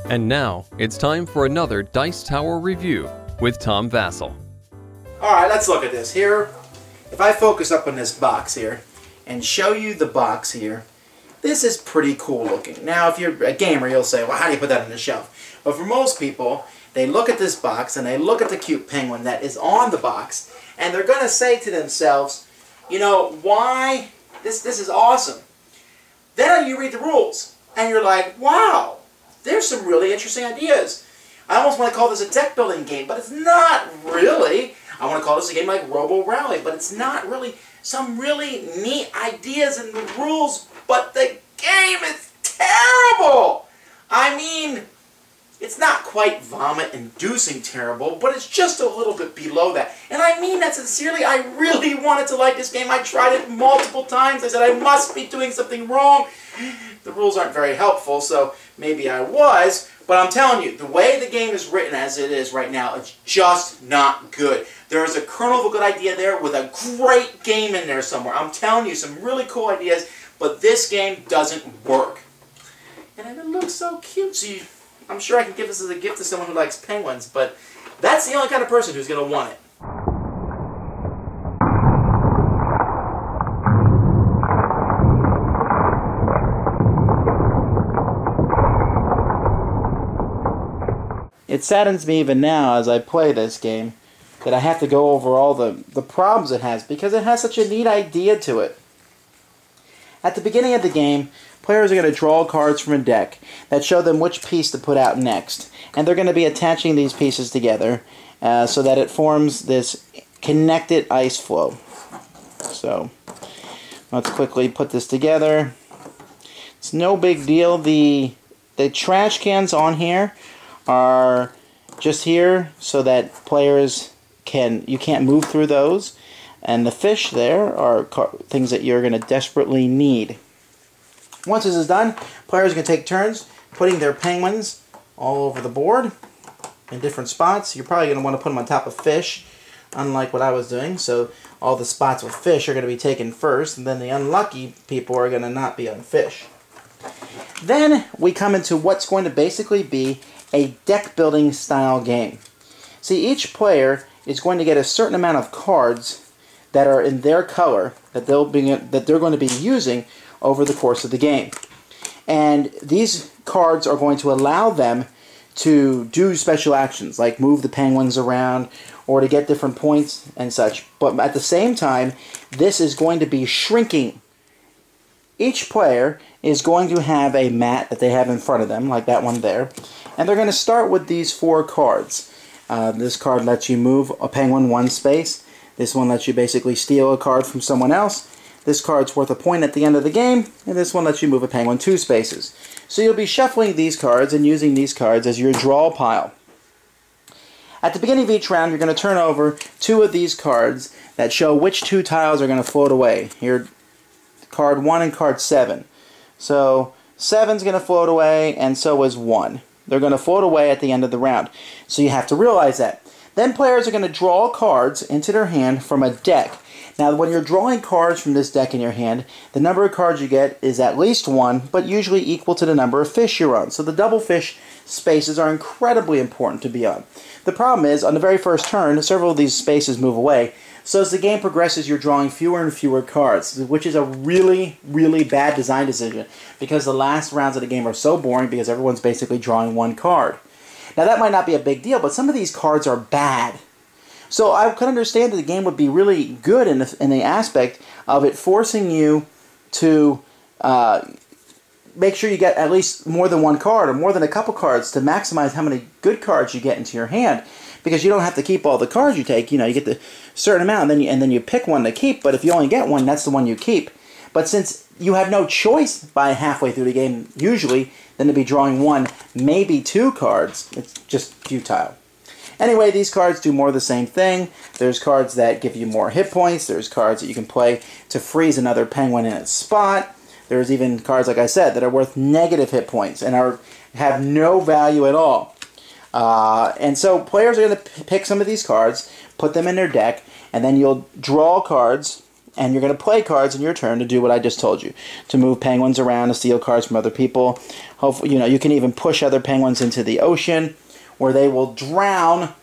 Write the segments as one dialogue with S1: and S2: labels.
S1: And now, it's time for another Dice Tower review with Tom Vasel.
S2: Alright, let's look at this. Here, if I focus up on this box here and show you the box here, this is pretty cool looking. Now, if you're a gamer, you'll say, well, how do you put that on the shelf? But for most people, they look at this box and they look at the cute penguin that is on the box, and they're going to say to themselves, you know, why? This is awesome. Then you read the rules, and you're like, wow, there's some really interesting ideas. I almost want to call this a deck building game, but it's not really. I want to call this a game like Robo Rally, but it's not really. Some really neat ideas in the rules, but the game is terrible. I mean, it's not quite vomit-inducing terrible, but it's just a little bit below that. And I mean that sincerely. I really wanted to like this game. I tried it multiple times. I said I must be doing something wrong. The rules aren't very helpful, so maybe I was. But I'm telling you, the way the game is written as it is right now, it's just not good. There is a kernel of a good idea there with a great game in there somewhere. I'm telling you, some really cool ideas, but this game doesn't work. And it looks so cutesy. I'm sure I can give this as a gift to someone who likes penguins, but that's the only kind of person who's going to want it. It saddens me even now as I play this game that I have to go over all the problems it has, because it has such a neat idea to it. At the beginning of the game, players are going to draw cards from a deck that show them which piece to put out next. And they're going to be attaching these pieces together so that it forms this connected ice flow. So, let's quickly put this together. It's no big deal. The trash cans on here are just here so that players you can't move through those. And the fish there are things that you're going to desperately need. Once this is done, players are going to take turns putting their penguins all over the board in different spots. You're probably going to want to put them on top of fish, unlike what I was doing. So all the spots with fish are going to be taken first, and then the unlucky people are going to not be on fish. Then we come into what's going to basically be a deck building style game. See, each player is going to get a certain amount of cards that are in their color that they're going to be using over the course of the game. And these cards are going to allow them to do special actions, like move the penguins around or to get different points and such. But at the same time, this is going to be shrinking. Each player is going to have a mat that they have in front of them, like that one there. And they're going to start with these 4 cards. This card lets you move a penguin 1 space. This one lets you basically steal a card from someone else. This card's worth a point at the end of the game, and this one lets you move a penguin 2 spaces. So you'll be shuffling these cards and using these cards as your draw pile. At the beginning of each round, you're going to turn over 2 of these cards that show which 2 tiles are going to float away. Here, card 1 and card 7. So 7's going to float away, and so is 1. They're going to float away at the end of the round. So you have to realize that. Then players are going to draw cards into their hand from a deck. Now, when you're drawing cards from this deck in your hand, the number of cards you get is at least 1, but usually equal to the number of fish you're on. So the double fish spaces are incredibly important to be on. The problem is, on the very first turn, several of these spaces move away. So as the game progresses, you're drawing fewer and fewer cards, which is a really, really bad design decision, because the last rounds of the game are so boring because everyone's basically drawing 1 card. Now, that might not be a big deal, but some of these cards are bad. So I could understand that the game would be really good in the aspect of it forcing you to make sure you get at least more than 1 card or more than a couple cards to maximize how many good cards you get into your hand. Because you don't have to keep all the cards you take. You know, you get the certain amount, and then you pick one to keep. But if you only get one, that's the one you keep. But since you have no choice by halfway through the game, usually, than to be drawing 1, maybe 2 cards, it's just futile. Anyway, these cards do more of the same thing. There's cards that give you more hit points. There's cards that you can play to freeze another penguin in its spot. There's even cards, like I said, that are worth negative hit points and have no value at all. And so players are going to pick some of these cards, put them in their deck, and then you'll draw cards and you're going to play cards in your turn to do what I just told you, to move penguins around, to steal cards from other people. Hopefully, you can even push other penguins into the ocean, where they will drown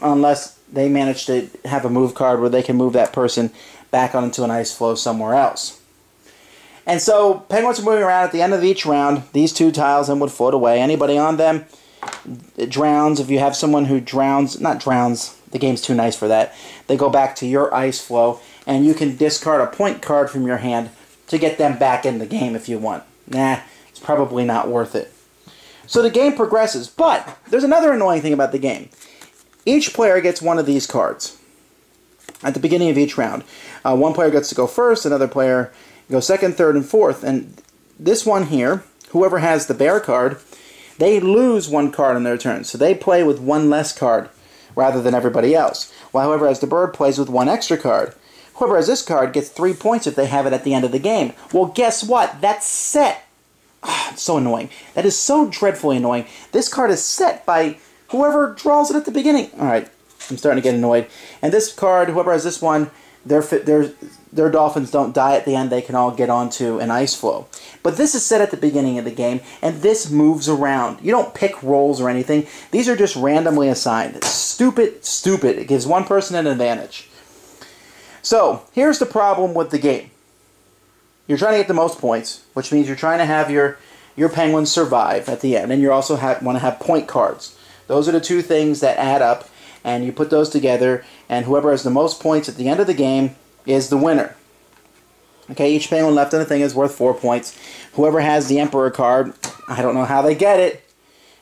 S2: unless they manage to have a move card where they can move that person back onto an ice floe somewhere else. And so penguins are moving around. At the end of each round, these 2 tiles then would float away. Anybody on them drowns. If you have someone who drowns, not drowns, the game's too nice for that, they go back to your ice floe, and you can discard a point card from your hand to get them back in the game if you want. Nah, it's probably not worth it. So the game progresses, but there's another annoying thing about the game. Each player gets one of these cards at the beginning of each round. One player gets to go first, another player goes second, third, and fourth. And this one here, whoever has the bear card, they lose 1 card on their turn. So they play with 1 less card rather than everybody else. While whoever has the bird plays with 1 extra card. Whoever has this card gets 3 points if they have it at the end of the game. Well, guess what? That's set. It's so annoying. That is so dreadfully annoying. This card is set by whoever draws it at the beginning. Alright, I'm starting to get annoyed. And this card, whoever has this one, their dolphins don't die at the end. They can all get onto an ice floe. But this is set at the beginning of the game, and this moves around. You don't pick rolls or anything. These are just randomly assigned. Stupid, stupid. It gives one person an advantage. So, here's the problem with the game. You're trying to get the most points, which means you're trying to have your penguins survive at the end, and you also want to have point cards. Those are the 2 things that add up, and you put those together, and whoever has the most points at the end of the game is the winner. Okay, each penguin left on the thing is worth 4 points. Whoever has the Emperor card, I don't know how they get it,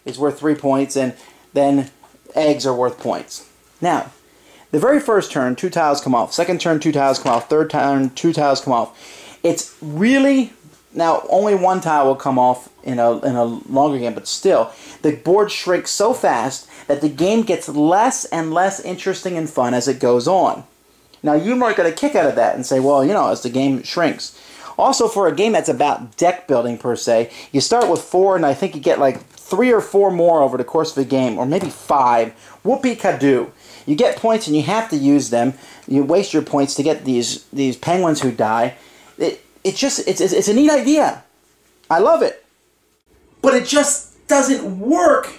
S2: is worth 3 points, and then eggs are worth points. Now, the very first turn, 2 tiles come off. Second turn, 2 tiles come off. Third turn, 2 tiles come off. It's really... Now, only 1 tile will come off in a longer game, but still, the board shrinks so fast that the game gets less and less interesting and fun as it goes on. Now, you might get a kick out of that and say, well, as the game shrinks. Also, for a game that's about deck building, per se, you start with 4, and I think you get like 3 or 4 more over the course of the game, or maybe 5. Whoopee-ca-doo. You get points, and you have to use them. You waste your points to get these penguins who die. It's a neat idea. I love it. But it just doesn't work.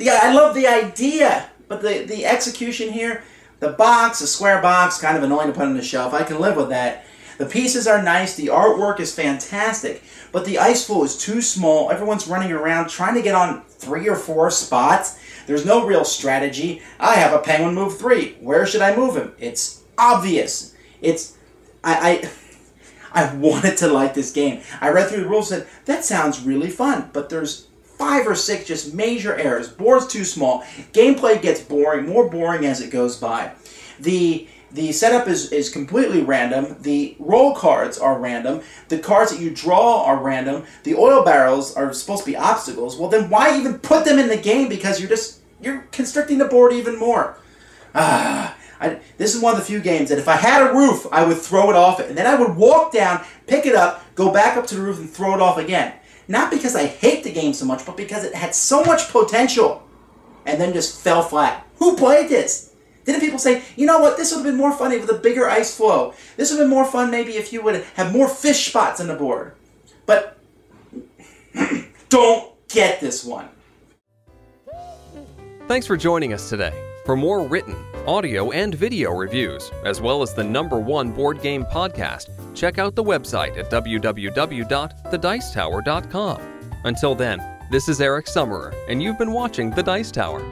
S2: I love the idea, but the execution here, the square box, kind of annoying to put on the shelf. I can live with that. The pieces are nice. The artwork is fantastic. But the ice floe is too small. Everyone's running around trying to get on 3 or 4 spots. There's no real strategy. I have a penguin move 3. Where should I move him? It's obvious. I wanted to like this game. I read through the rules and said, that sounds really fun, but there's 5 or 6 just major errors. Board's too small. Gameplay gets boring, more boring as it goes by. The setup is completely random. The roll cards are random. The cards that you draw are random. The oil barrels are supposed to be obstacles. Well, then why even put them in the game? Because you're constricting the board even more. This is one of the few games that if I had a roof, I would throw it off, and then I would walk down, pick it up, go back up to the roof, and throw it off again. Not because I hate the game so much, but because it had so much potential, and then just fell flat. Who played this? Didn't people say, you know what, this would have been more funny with a bigger ice floe. This would have been more fun maybe if you would have more fish spots on the board. But don't get this one.
S1: Thanks for joining us today. For more written, audio, and video reviews, as well as the #1 board game podcast, check out the website at www.thedicetower.com. Until then, this is Eric Summerer, and you've been watching The Dice Tower.